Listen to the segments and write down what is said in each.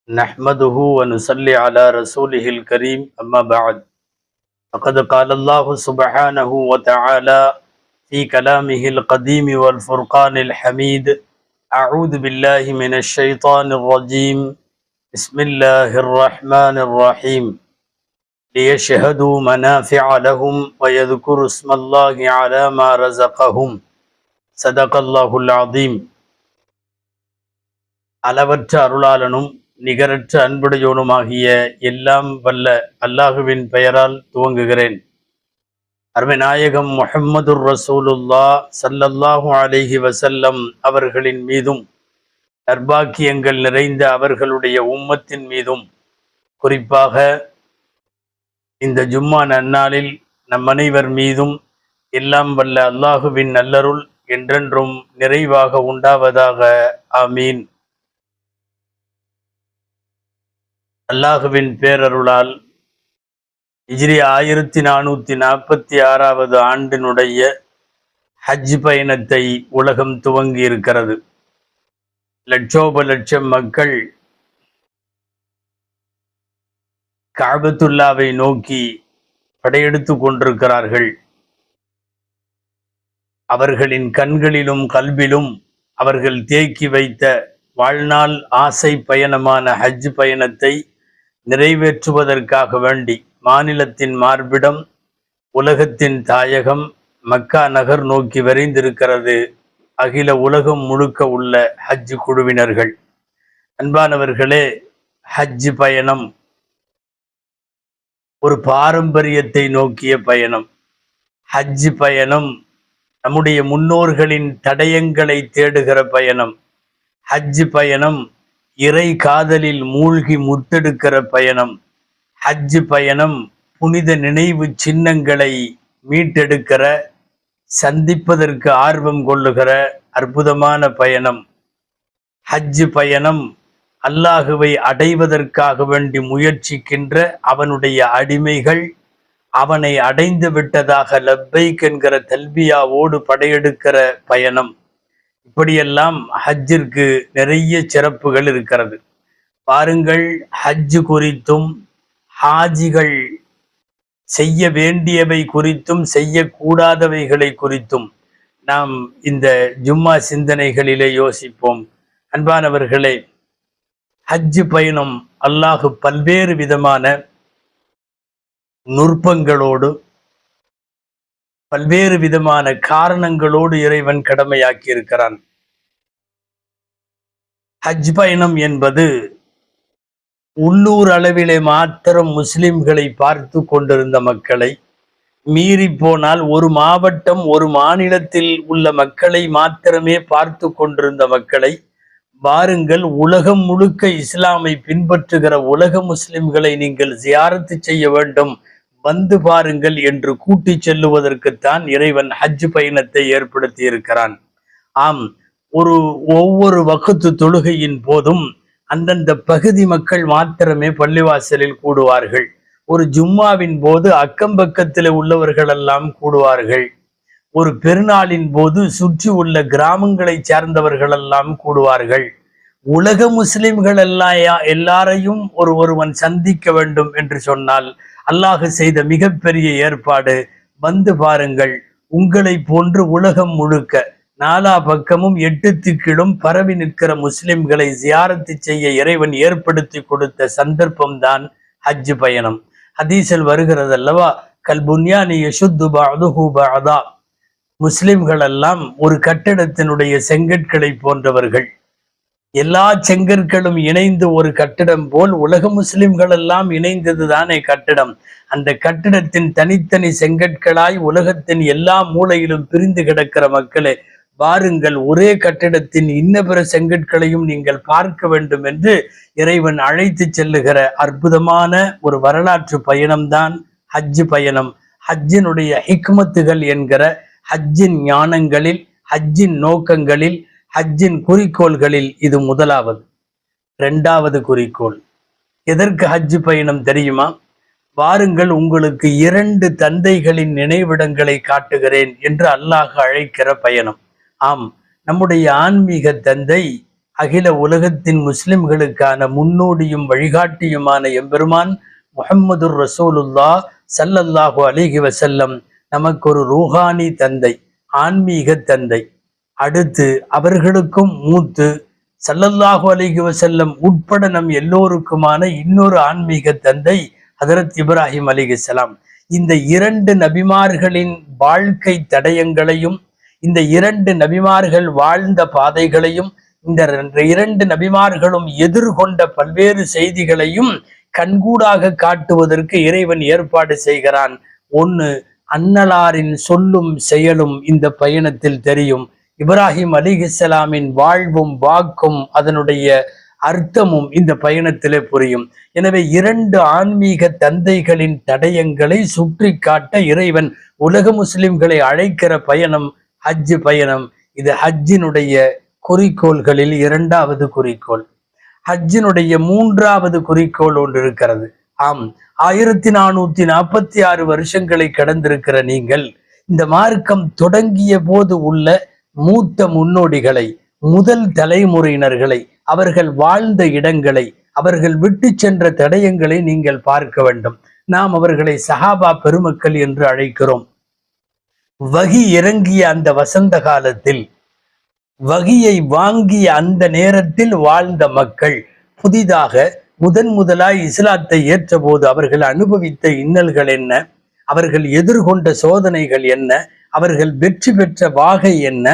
نحمده ونصلي على رسوله الكريم أما بعد فقد قال الله سبحانه وتعالى في كلامه القديم والفرقان الحميد أعوذ بالله من الشيطان الرجيم بسم الله الرحمن الرحيم ليشهدوا منافع لهم ويذكروا اسم الله على ما رزقهم صدق الله العظيم. அளவற்ற அருளாளனும் நிகரற்ற அன்புடையோனுமாகிய எல்லாம் வல்ல அல்லாஹுவின் பெயரால் துவங்குகிறேன். அருமைநாயகம் முஹம்மதுர் ரசூலுல்லா ஸல்லல்லாஹு அலைஹி வஸல்லம் அவர்களின் மீதும் நற்பாக்கியங்கள் நிறைந்த அவர்களுடைய உம்மத்தின் மீதும் குறிப்பாக இந்த ஜும்மா நன்னாளில் நம் அனைவர் மீதும் எல்லாம் வல்ல அல்லாஹுவின் நல்லருள் என்றென்றும் நிறைவாக உண்டாவதாக. ஆமீன். அல்லாஹுவின் பேரருளால் ஹிஜ்ரி 1446 ஆண்டினுடைய ஹஜ் பயணத்தை உலகம் துவங்கி இருக்கிறது. லட்சோப லட்சம் மக்கள் கஅபத்துல்லாவை நோக்கி படையெடுத்து கொண்டிருக்கிறார்கள். அவர்களின் கண்களிலும் கல்விலும் அவர்கள் தேக்கி வைத்த வாழ்நாள் ஆசை பயணமான ஹஜ் பயணத்தை நிறைவேற்றுவதற்காக வேண்டி மாநிலத்தின் மார்பிடம் உலகத்தின் தாயகம் மக்கா நகர் நோக்கி விரைந்திருக்கிறது அகில உலகம் முழுக்க உள்ள ஹஜ் குழுவினர்கள். அன்பானவர்களே, ஹஜ் பயணம் ஒரு பாரம்பரியத்தை நோக்கிய பயணம். ஹஜ் பயணம் நம்முடைய முன்னோர்களின் தடயங்களை தேடுகிற பயணம். ஹஜ் பயணம் இறை காதலில் மூழ்கி முத்தெடுக்கிற பயணம். ஹஜ் பயணம் புனித நினைவு சின்னங்களை மீட்டெடுக்கிற, சந்திப்பதற்கு ஆர்வம் கொள்ளுகிற அற்புதமான பயணம். ஹஜ் பயணம் அல்லாஹுவை அடைவதற்காக வேண்டி முயற்சிக்கின்ற அவனுடைய அடிமைகள் அவனை அடைந்து விட்டதாக லப்பைக் என்கிற தல்பியாவோடு படையெடுக்கிற பயணம். இப்படியெல்லாம் ஹஜ்ஜிற்கு நிறைய சிறப்புகள் இருக்கிறது. பாருங்கள், ஹஜ் குறித்தும் ஹாஜிகள் செய்ய வேண்டியவை குறித்தும் செய்யக்கூடாதவைகளை குறித்தும் நாம் இந்த ஜும்மா சிந்தனைகளிலே யோசிப்போம். அன்பானவர்களே, ஹஜ் பயணம் அல்லாஹ் பல்வேறு விதமான நுட்பங்களோடு பல்வேறு விதமான காரணங்களோடு இறைவன் கடமையாக்கி இருக்கிறான். ஹஜ் பயணம் என்பது உள்ளூர் அளவிலே மாத்திரம் முஸ்லிம்களை பார்த்து கொண்டிருந்த மக்களை மீறி போனால் ஒரு மாவட்டம் ஒரு மாநிலத்தில் உள்ள மக்களை மாத்திரமே பார்த்து கொண்டிருந்த மக்களை வாருங்கள், உலகம் முழுக்க இஸ்லாமை பின்பற்றுகிற உலக முஸ்லிம்களை நீங்கள் ஜியாரத்து செய்ய வேண்டும், வந்து பாருங்கள் என்று கூட்டி செல்லுவதற்குத்தான் இறைவன் ஹஜ் பயணத்தை ஏற்படுத்தி இருக்கிறான். ஆம், ஒவ்வொரு வக்து தொழுகையின் போதும் அந்தந்த பகுதி மக்கள் மாத்திரமே பள்ளிவாசலில் கூடுவார்கள். ஒரு ஜும்மாவின் போது அக்கம் பக்கத்தில் உள்ளவர்கள் எல்லாம் கூடுவார்கள். ஒரு பெருநாளின் போது சுற்றி உள்ள கிராமங்களை சார்ந்தவர்கள் எல்லாம் கூடுவார்கள். உலக முஸ்லிம்கள் எல்லாரையும் ஒருவன் சந்திக்க வேண்டும் என்று சொன்னால் அல்லாஹ் செய்த மிகப்பெரிய ஏற்பாடு, வந்து பாருங்கள், உங்களை போன்று உலகம் முழுக்க நாலா பக்கமும் 8 திக்கிலும் பரவி நிற்கிற முஸ்லிம்களை ஜியாரத்து செய்ய இறைவன் ஏற்படுத்தி கொடுத்த சந்தர்ப்பம்தான் ஹஜ் பயணம். ஹதீஸில் வருகிறது அல்லவா, கல்புன்யானி யஷுத்து பஅதுஹு பஅதா, முஸ்லிம்கள் எல்லாம் ஒரு கட்டிடத்தினுடைய செங்கற்களை போன்றவர்கள். எல்லா செங்கற்களும் இணைந்து ஒரு கட்டிடம் போல் உலக முஸ்லிம்கள் எல்லாம் இணைந்தது தானே கட்டிடம். அந்த கட்டிடத்தின் தனித்தனி செங்கற்களாய் உலகத்தின் எல்லா மூலையிலும் பிரிந்து கிடக்கிற மக்களே, வாருங்கள், ஒரே கட்டிடத்தின் இன்ன பிற செங்கற்களையும் நீங்கள் பார்க்க வேண்டும் என்று இறைவன் அழைத்து செல்லுகிற அற்புதமான ஒரு வரலாற்று பயணம்தான் ஹஜ் பயணம். ஹஜ்ஜினுடைய ஹிக்மத்துகள் என்கிற ஹஜ்ஜின் ஞானங்களில், ஹஜ்ஜின் நோக்கங்களில், ஹஜ்ஜின் குறிக்கோள்களில் இது முதலாவது. 2வது குறிக்கோள், எதற்கு ஹஜ் பயணம் தெரியுமா? வாருங்கள், உங்களுக்கு 2 தந்தைகளின் நினைவிடங்களை காட்டுகிறேன் என்று அல்லாஹ் அழைக்கிற பயணம். ஆம், நம்முடைய ஆன்மீக தந்தை அகில உலகத்தின் முஸ்லிம்களுக்கான முன்னோடியும் வழிகாட்டியுமான எம்பெருமான் முஹம்மதுர் ரசூலுல்லாஹ் ஸல்லல்லாஹு அலைஹி வஸல்லம் நமக்கு ஒரு ரூஹானி தந்தை, ஆன்மீக தந்தை. அடுத்து அவர்களுக்கும் மூத்து ஸல்லல்லாஹு அலைஹி வஸல்லம் உட்பட நம் எல்லோருக்குமான இன்னொரு ஆன்மீக தந்தை ஹதரத் இப்ராஹிம் அலைஹிஸ்ஸலாம். இந்த இரண்டு நபிமார்களின் வாழ்க்கை தடயங்களையும், இந்த இரண்டு நபிமார்கள் வாழ்ந்த பாதைகளையும், இந்த இரண்டு நபிமார்களும் எதிர்கொண்ட பல்வேறு செய்திகளையும் கண்கூடாக காட்டுவதற்கு இறைவன் ஏற்பாடு செய்கிறான். ஒன்று, அன்னலாரின் சொல்லும் செயலும் இந்த பயணத்தில் தெரியும். இப்ராஹிம் அலிஹிஸ்ஸலாமின் வாழ்வும் வாக்கும் அதனுடைய அர்த்தமும் இந்த பயணத்திலே புரியும். எனவே இரண்டு ஆன்மீக தந்தைகளின் தடயங்களை சுற்றி காட்ட இறைவன் உலக முஸ்லிம்களை அழைக்கிற பயணம் ஹஜ் பயணம். இது ஹஜ்ஜினுடைய குறிக்கோள்களில் இரண்டாவது குறிக்கோள். ஹஜ்ஜினுடைய மூன்றாவது குறிக்கோள் ஒன்று இருக்கிறது. ஆம், 1446 வருஷங்களை கடந்திருக்கிற நீங்கள் இந்த மார்க்கம் தொடங்கிய போது உள்ள மூத்த முன்னோடிகளை, முதல் தலைமுறையினர்களை, அவர்கள் வாழ்ந்த இடங்களை, அவர்கள் விட்டு சென்ற தடயங்களை நீங்கள் பார்க்க வேண்டும். நாம் அவர்களை சஹாபா பெருமக்கள் என்று அழைக்கிறோம். வகி இறங்கிய அந்த வசந்த காலத்தில், வகியை வாங்கிய அந்த நேரத்தில் வாழ்ந்த மக்கள், புதிதாக முதலாய் இஸ்லாத்தை ஏற்ற போது அவர்கள் அனுபவித்த இன்னல்கள் என்ன, அவர்கள் எதிர்கொண்ட சோதனைகள் என்ன, அவர்கள் வெற்றி பெற்ற வாகை என்ன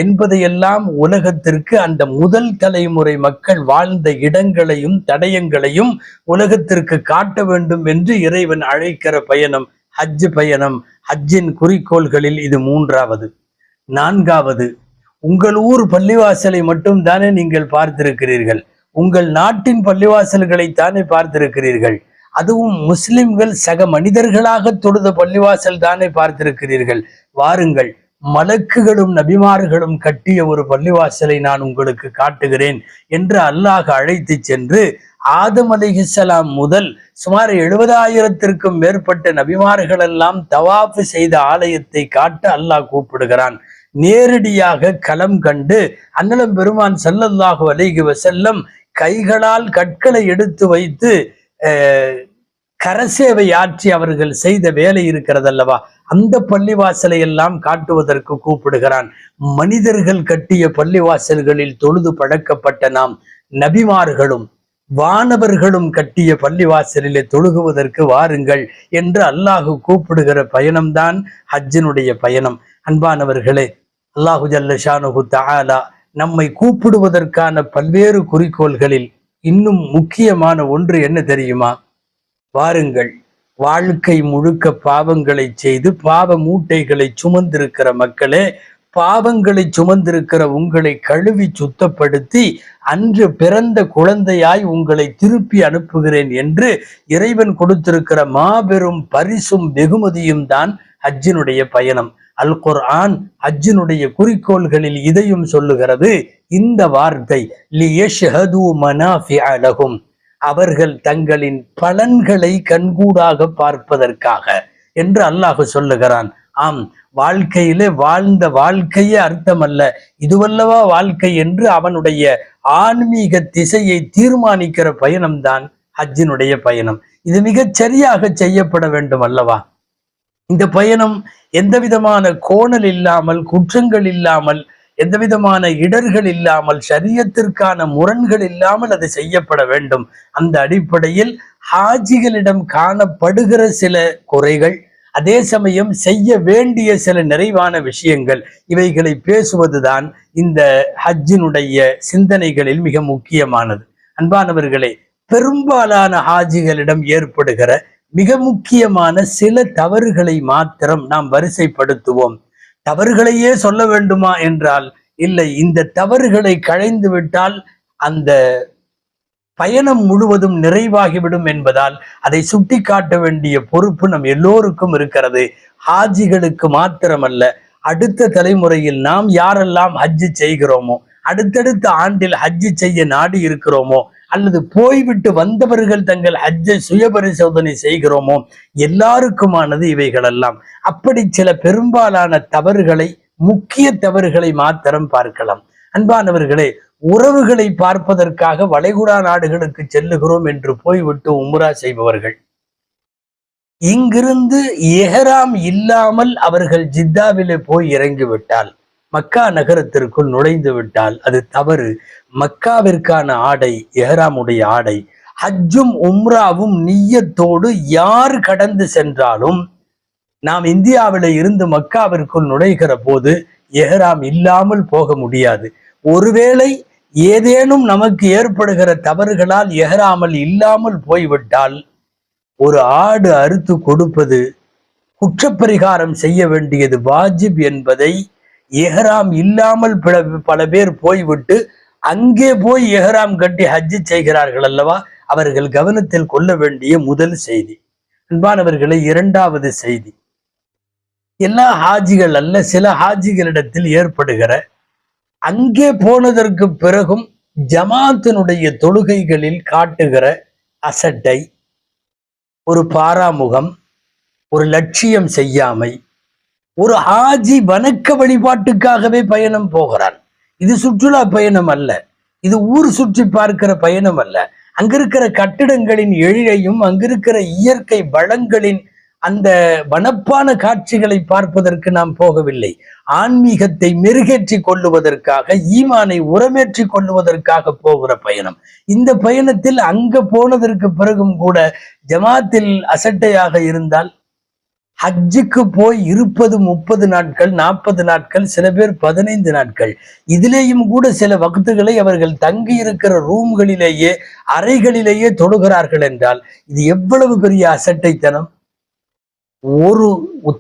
என்பதையெல்லாம் உலகத்திற்கு அந்த முதல் தலைமுறை மக்கள் வாழ்ந்த இடங்களையும் தடயங்களையும் உலகத்திற்கு காட்ட வேண்டும் என்று இறைவன் அழைக்கிற பயணம் ஹஜ் பயணம். ஹஜ்ஜின் குறிக்கோள்களில் இது மூன்றாவது. நான்காவது, உங்கள் ஊர் பள்ளிவாசலை மட்டும் தானே நீங்கள் பார்த்திருக்கிறீர்கள், உங்கள் நாட்டின் பள்ளிவாசல்களை தானே பார்த்திருக்கிறீர்கள், அதுவும் முஸ்லிம்கள் சக மனிதர்களாக தொழுத பள்ளிவாசல் தானே பார்த்திருக்கிறீர்கள். வாருங்கள், மலக்குகளும் நபிமார்களும் கட்டிய ஒரு பள்ளிவாசலை நான் உங்களுக்கு காட்டுகிறேன் என்று அல்லாஹ் அழைத்து சென்று ஆதம் அலைஹிஸ்ஸலாம் முதல் சுமார் 70,000-க்கும் மேற்பட்ட நபிமார்கள் எல்லாம் தவாஃப் செய்த ஆலயத்தை காட்ட அல்லாஹ் கூப்பிடுகிறான். நேரடியாக களம் கண்டு அன்னலம் பெருமான் ஸல்லல்லாஹு அலைஹி வஸல்லம் கைகளால் கற்களை எடுத்து வைத்து கரசேவை ஆற்றி அவர்கள் செய்த வேலை இருக்கிறதல்லவா, அந்த பள்ளிவாசலை எல்லாம் காட்டுவதற்கு கூப்பிடுகிறான். மனிதர்கள் கட்டிய பள்ளிவாசல்களில் தொழுது பழக்கப்பட்ட நாம் நபிமார்களும் வானவர்களும் கட்டிய பள்ளிவாசலிலே தொழுகுவதற்கு வாருங்கள் என்று அல்லாஹு கூப்பிடுகிற பயணம்தான் ஹஜ்ஜினுடைய பயணம். அன்பானவர்களே, அல்லாஹு ஜல்ல ஷானுஹு தஆலா நம்மை கூப்பிடுவதற்கான பல்வேறு குறிக்கோள்களில் இன்னும் முக்கியமான ஒன்று என்ன தெரியுமா? வாருங்கள், வாழ்க்கை முழுக்க பாவங்களை செய்து பாவ மூட்டைகளை சுமந்திருக்கிற மக்களே, பாவங்களை சுமந்திருக்கிற உங்களை கழுவி சுத்தப்படுத்தி அன்று பிறந்த குழந்தையாய் உங்களை திருப்பி அனுப்புகிறேன் என்று இறைவன் கொடுத்திருக்கிற மாபெரும் பரிசும் வெகுமதியும் தான் ஹஜ்ஜினுடைய பயணம். அல் குர்ஆன் ஹஜ்ஜினுடைய குறிக்கோள்களில் இதையும் சொல்லுகிறது. இந்த வார்த்தை லியஷ்ஹது மனாஃபிஅ லஹும், அவர்கள் தங்களின் பலன்களை கண்கூடாக பார்ப்பதற்காக என்று அல்லாஹ் சொல்லுகிறான். ஆம், வாழ்க்கையிலே வாழ்ந்த வாழ்க்கையே அர்த்தமல்ல, இதுவல்லவா வாழ்க்கை என்று அவனுடைய ஆன்மீக திசையை தீர்மானிக்கிற பயணம்தான் ஹஜ்ஜினுடைய பயணம். இது மிகச் சரியாக செய்யப்பட வேண்டும் அல்லவா? இந்த பயணம் எந்த விதமான கோணல் இல்லாமல், குற்றங்கள் இல்லாமல், எந்த விதமான இடர்கள் இல்லாமல், ஷரியத்திற்கான முரண்கள் இல்லாமல் அது செய்யப்பட வேண்டும். அந்த அடிப்படையில் ஹாஜிகளிடம் காணப்படுகிற சில குறைகள், அதே சமயம் செய்ய வேண்டிய சில நிறைவான விஷயங்கள், இவைகளை பேசுவதுதான் இந்த ஹஜ்ஜினுடைய சிந்தனைகளில் மிக முக்கியமானது. அன்பானவர்களே, பெரும்பாலான ஹாஜிகளிடம் ஏற்படுகிற மிக முக்கியமான சில தவறுகளை மாத்திரம் நாம் வரிசைப்படுத்துவோம். தவறுகளையே சொல்ல வேண்டுமா என்றால் இல்லை, இந்த தவறுகளை களைந்து விட்டால் அந்த பயணம் முழுவதும் நிறைவாகிவிடும் என்பதால் அதை சுட்டி காட்ட வேண்டிய பொறுப்பு நம் எல்லோருக்கும் இருக்கிறது. ஹாஜிகளுக்கு மாத்திரமல்ல, அடுத்த தலைமுறையில் நாம் யாரெல்லாம் ஹஜ்ஜு செய்கிறோமோ, அடுத்தடுத்த ஆண்டில் ஹஜ்ஜு செய்ய நாடி இருக்கிறோமோ, அல்லது போய்விட்டு வந்தவர்கள் தங்கள் ஹஜ்ஜை சுய பரிசோதனை செய்கிறோமோ, எல்லாருக்குமானது இவைகளெல்லாம். அப்படி சில பெரும்பாலான தவறுகளை, முக்கிய தவறுகளை மாத்திரம் பார்க்கலாம். அன்பானவர்களே, உறவுகளை பார்ப்பதற்காக வளைகுடா நாடுகளுக்கு செல்லுகிறோம் என்று போய்விட்டு உம்ரா செய்பவர்கள் இங்கிருந்து எஹராம் இல்லாமல் அவர்கள் ஜித்தாவிலே போய் இறங்கிவிட்டால், மக்கா நகரத்திற்குள் நுழைந்து விட்டால் அது தவறு. மக்காவிற்கான ஆடை எஹராமுடைய ஆடை. ஹஜ்ஜும் உம்ராவும் நிய்யத்தோடு யார் கடந்து சென்றாலும், நாம் இந்தியாவில இருந்து மக்காவிற்குள் நுழைகிற போது எஹராம் இல்லாமல் போக முடியாது. ஒருவேளை ஏதேனும் நமக்கு ஏற்படுகிற தவறுகளால் எஹராமல் இல்லாமல் போய்விட்டால், ஒரு ஆடு அறுத்து கொடுப்பது குற்றப்பரிகாரம் செய்ய வேண்டியது வாஜிப் என்பதை எஹராம் இல்லாமல் பல பேர் போய்விட்டு அங்கே போய் எஹராம் கட்டி ஹஜ்ஜு செய்கிறார்கள் அல்லவா, அவர்கள் கவனத்தில் கொள்ள வேண்டிய முதல் செய்தி. அன்பானவர்களை, இரண்டாவது செய்தி, எல்லா ஹாஜிகள் அல்ல, சில ஹாஜிகளிடத்தில் ஏற்படுகிற அங்கே போனதற்கு பிறகும் ஜமாத்தினுடைய தொழுகைகளில் காட்டுகிற அசட்டை, ஒரு பாராமுகம், ஒரு லட்சியம் செய்யாமை. ஒரு ஹாஜி வணக்க வழிபாட்டுக்காகவே பயணம் போகிறான். இது சுற்றுலா பயணம் அல்ல, இது ஊர் சுற்றி பார்க்கிற பயணம் அல்ல. அங்கிருக்கிற கட்டிடங்களின் எழிலையும் அங்கிருக்கிற இயற்கை வளங்களின் அந்த வனப்பான காட்சிகளை பார்ப்பதற்கு நாம் போகவில்லை. ஆன்மீகத்தை மெருகேற்றி கொள்ளுவதற்காக, ஈமானை உரமேற்றி கொள்ளுவதற்காக போகிற பயணம். இந்த பயணத்தில் அங்க போனதற்கு பிறகும் கூட ஜமாத்தில் அசட்டையாக இருந்தால், ஹஜ்ஜுக்கு போய் இருப்பது 30 நாட்கள், 40 நாட்கள், சில பேர் 15 நாட்கள். இதிலேயும் கூட சில வக்துகளை அவர்கள் தங்கி இருக்கிற ரூம்களிலேயே, அறைகளிலேயே தொழுகிறார்கள் என்றால் இது எவ்வளவு பெரிய அசட்டைத்தனம்! ஒரு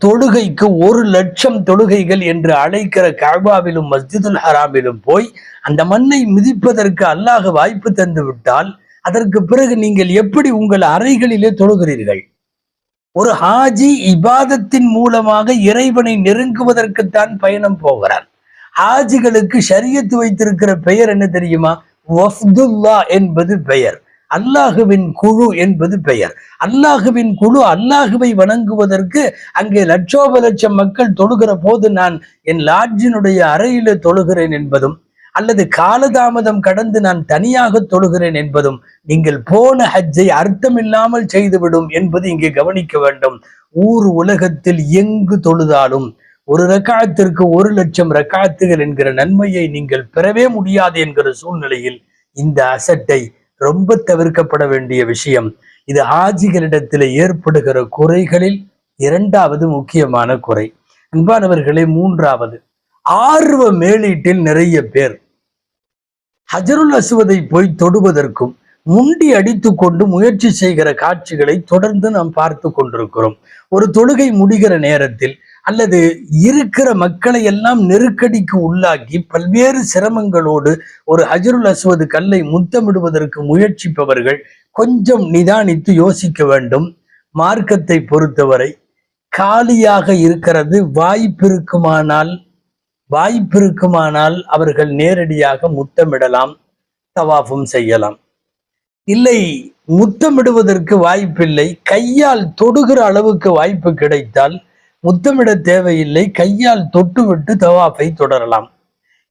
தொழுகைக்கு 1,00,000 தொழுகைகள் என்று அழைக்கிற கஅபாவிலும் மஸ்ஜிதுல் ஹராமிலும் போய் அந்த மண்ணை மிதிப்பதற்கு அல்லாஹ் வாய்ப்பு தந்து விட்டால், அதற்கு பிறகு நீங்கள் எப்படி உங்கள் அறைகளிலே தொழுகிறீர்கள்? ஒரு ஹாஜி இபாதத்தின் மூலமாக இறைவனை நெருங்குவதற்குத்தான் பயணம் போகிறார். ஹாஜிகளுக்கு ஷரியத்து வைத்திருக்கிற பெயர் என்ன தெரியுமா? வஃதுல்லா என்பது பெயர், அல்லாஹுவின் குழு என்பது பெயர். அல்லாஹுவின் குழு அல்லாஹுவை வணங்குவதற்கு அங்கே லட்சோப லட்சம் மக்கள் தொழுகிற போது நான் என் லாட்ஜினுடைய அறையில தொழுகிறேன் என்பதும், அல்லது காலதாமதம் கடந்து நான் தனியாக தொழுகிறேன் என்பதும் நீங்கள் போன ஹஜ்ஜை அர்த்தமில்லாமல் செய்துவிடும் என்பது இங்கே கவனிக்க வேண்டும். ஊர் உலகத்தில் எங்கு தொழுதாலும் ஒரு ரக்காத்திற்கு 1,00,000 ரக்காத்துகள் என்கிற நன்மையை நீங்கள் பெறவே முடியாது என்கிற சூழ்நிலையில் இந்த அசட்டை ரொம்ப தவிர்க்கப்பட வேண்டிய விஷயம். இது ஹாஜிகளிடத்தில் ஏற்படுகிற குறைகளில் இரண்டாவது முக்கியமான குறை. அன்பானவர்களே, மூன்றாவது, ஆர்வ மேலீட்டில் நிறைய பேர் ஹஜருல் அஸ்வதை போய் தொடுவதற்கும் முண்டி அடித்து கொண்டு முயற்சி செய்கிற காட்சிகளை தொடர்ந்து நாம் பார்த்து கொண்டிருக்கிறோம். ஒரு தொழுகை முடிகிற நேரத்தில் அல்லது இருக்கிற மக்களை எல்லாம் நெருக்கடிக்கு உள்ளாக்கி பல்வேறு சிரமங்களோடு ஒரு ஹஜருல் அஸ்வது கல்லை முத்தமிடுவதற்கு முயற்சிப்பவர்கள் கொஞ்சம் நிதானித்து யோசிக்க வேண்டும். மார்க்கத்தை பொறுத்தவரை காலியாக இருக்கிறது, வாய்ப்பிருக்குமானால் அவர்கள் நேரடியாக முத்தமிடலாம், தவாஃபும் செய்யலாம். இல்லை, முத்தமிடுவதற்கு வாய்ப்பில்லை, கையால் தொடுகிற அளவுக்கு வாய்ப்பு கிடைத்தால் முத்தமிட தேவையில்லை, கையால் தொட்டுவிட்டு தவாஃபை தொடரலாம்.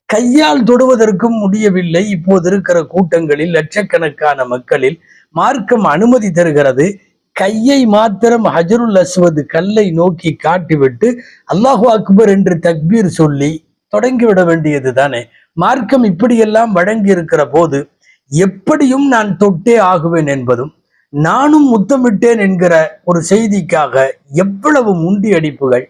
கையால் தொடுவதற்கும் முடியவில்லை, இப்போது இருக்கிற கூட்டங்களில் லட்சக்கணக்கான மக்களில் மார்க்கம் அனுமதி தருகிறது. கையை மாத்திரம் ஹஜருல் அஸ்வது கல்லை நோக்கி காட்டிவிட்டு அல்லாஹு அக்பர் என்று தக்பீர் சொல்லி தொடங்கிவிட வேண்டியது தானே. மார்க்கம் இப்படியெல்லாம் வழங்கி இருக்கிற போது எப்படியும் நான் தொட்டே ஆகுவேன் என்பதும், நானும் முத்தமிட்டேன் என்கிற ஒரு செய்திக்காக எவ்வளவு முண்டி அடிப்புகள்!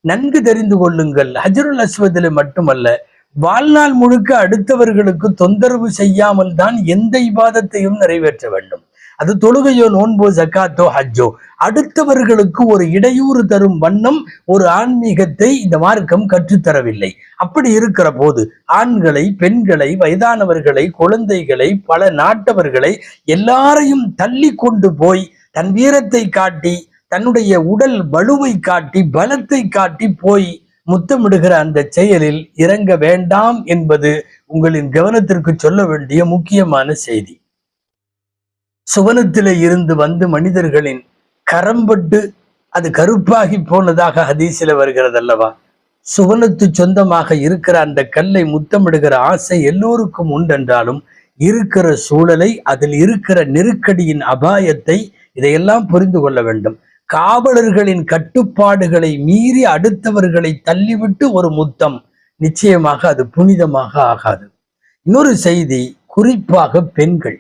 நன்கு தெரிந்து கொள்ளுங்கள், ஹஜருல் அஸ்வதில் மட்டுமல்ல, வாழ்நாள் முழுக்க அடுத்தவர்களுக்கு தொந்தரவு செய்யாமல் தான் எந்த இபாதத்தையும் நிறைவேற்ற வேண்டும். அது தொழுகையோ, நோன்போ, ஜக்காத்தோ, ஹஜ்ஜோ, அடுத்தவர்களுக்கு ஒரு இடையூறு தரும் வண்ணம் ஒரு ஆன்மீகத்தை இந்த மார்க்கம் கற்றுத்தரவில்லை. அப்படி இருக்கிற போது ஆண்களை, பெண்களை, வயதானவர்களை, குழந்தைகளை, பல நாட்டவர்களை எல்லாரையும் தள்ளி கொண்டு போய் தன் வீரத்தை காட்டி, தன்னுடைய உடல் வலுவை காட்டி, பலத்தை காட்டி போய் முத்தமிடுகிற அந்த செயலில் இறங்க வேண்டாம் என்பது உங்களின் கவனத்திற்கு சொல்ல வேண்டிய முக்கியமான செய்தி. சுவனத்திலே இருந்து வந்து மனிதர்களின் கரம்பட்டு அது கருப்பாகி போனதாக ஹதீஸில் வருகிறது அல்லவா? சுவனத்து சொந்தமாக இருக்கிற அந்த கல்லை முத்தமிடுகிற ஆசை எல்லோருக்கும் உண்டென்றாலும் இருக்கிற சூழலை, அதில் இருக்கிற நெருக்கடியின் அபாயத்தை, இதையெல்லாம் புரிந்து கொள்ள வேண்டும். காவலர்களின் கட்டுப்பாடுகளை மீறி அடுத்தவர்களை தள்ளிவிட்டு ஒரு முத்தம், நிச்சயமாக அது புனிதமாக ஆகாது. இன்னொரு செய்தி, குறிப்பாக பெண்கள்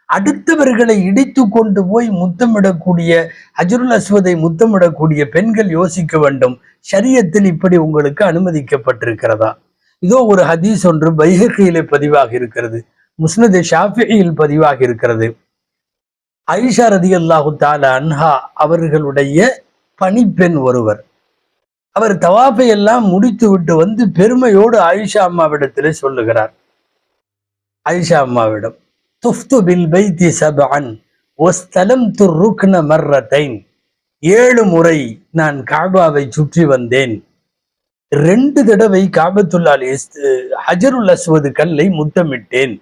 அடுத்தவர்களை இடித்து கொண்டு போய் முத்தமிடக்கூடிய, ஹஜ்ருல் அஸ்வதை முத்தமிடக்கூடிய பெண்கள் யோசிக்க வேண்டும், ஷரியத்தில் இப்படி உங்களுக்கு அனுமதிக்கப்பட்டிருக்கிறதா? இதோ ஒரு ஹதீஸ் ஒன்று பைஹகியிலே பதிவாக இருக்கிறது, முஸ்னத் ஷாஃபியில் பதிவாக இருக்கிறது. ஆயிஷா ரலியல்லாஹு தஆலா அன்ஹா அவர்களுடைய பணிப்பெண் ஒருவர், அவர் தவாஃபை எல்லாம் முடித்து விட்டு வந்து பெருமையோடு ஆயிஷா அம்மாவிடத்திலே சொல்லுகிறார். ஆயிஷா அம்மாவிடம், துஃப்து பில் பைத்தி சபஅன் வஸ்தலம்து ருக்ன மர்ரத்தைன், 7 முறை நான் காபாவை சுற்றி வந்தேன், 2 தடவை காபத்துல்லால் ஹஜருல் அஸ்வது கல்லை முத்தமிட்டேன்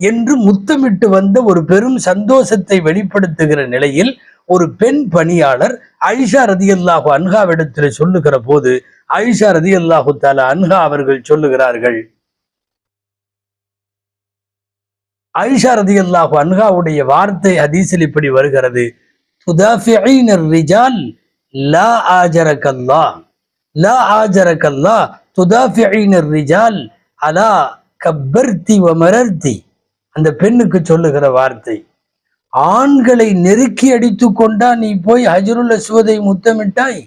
என்று முத்தமிட்டு வந்த ஒரு பெரும் சந்தோஷத்தை வெளிப்படுத்துகிற நிலையில் ஒரு பெண் பணியாளர் ஆயிஷா ரலியல்லாஹு அன்ஹாவிடத்தில் சொல்லுகிற போது, ஆயிஷா ரலியல்லாஹு தஆலா அன்ஹா அவர்கள் சொல்லுகிறார்கள், ஆயிஷா ரலியல்லாஹு அன்ஹாவுடைய வார்த்தை ஹதீஸில் இப்படி வருகிறது, துதாஃபிஈனர் ரிஜால் லா ஆஜரக்கல்லாஹ், லா ஆஜரக்கல்லாஹ் துதாஃபிஈனர் ரிஜால் அலா கப்பர்தி வ மரர்தி. அந்த பெண்ணுக்கு சொல்லுகிற வார்த்தை, ஆண்களை நெருக்கி அடித்து கொண்டா நீ போய் ஹஜ்ருல் அஸ்வதை முத்தமிட்டாய்?